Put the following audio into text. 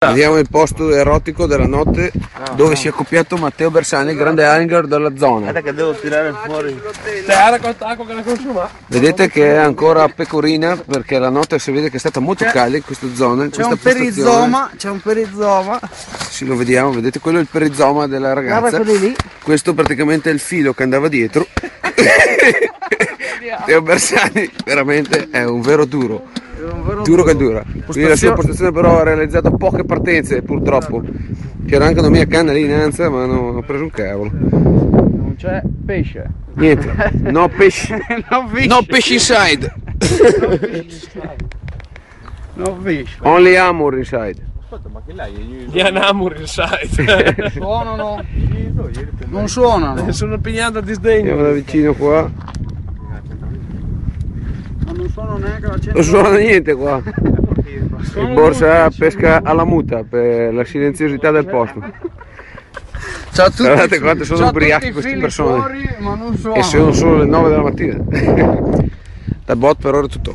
Vediamo il posto erotico della notte dove si è accoppiato Matteo Bersani, il grande angler della zona. Guarda che devo tirare fuori. Vedete che è ancora pecorina perché la notte si vede che è stata molto calda in questa zona. In C'è un perizoma, Sì, lo vediamo, vedete, quello è il perizoma della ragazza. Questo praticamente è il filo che andava dietro. Matteo Bersani veramente è un vero duro. Duro che dura. Quindi la sua postazione però ha realizzato poche partenze purtroppo. C'era anche una mia canna lì in ansia ma non ho preso un cavolo. non c'è pesce. Niente, no pesci. No fish inside. No fish. Only amor inside. Gli Anamur inside. Suonano? Non suonano. Sono pigliando a disdegno. Andiamo da vicino qua. Ma non suonano neanche la Non suona niente qua. Il Borsa pesca alla muta per la silenziosità del posto. Ciao a tutti. Guardate quante sono ubriachi queste persone. Fuori, ma non suonano. E sono solo le 9 della mattina. Da bot per ora è tutto.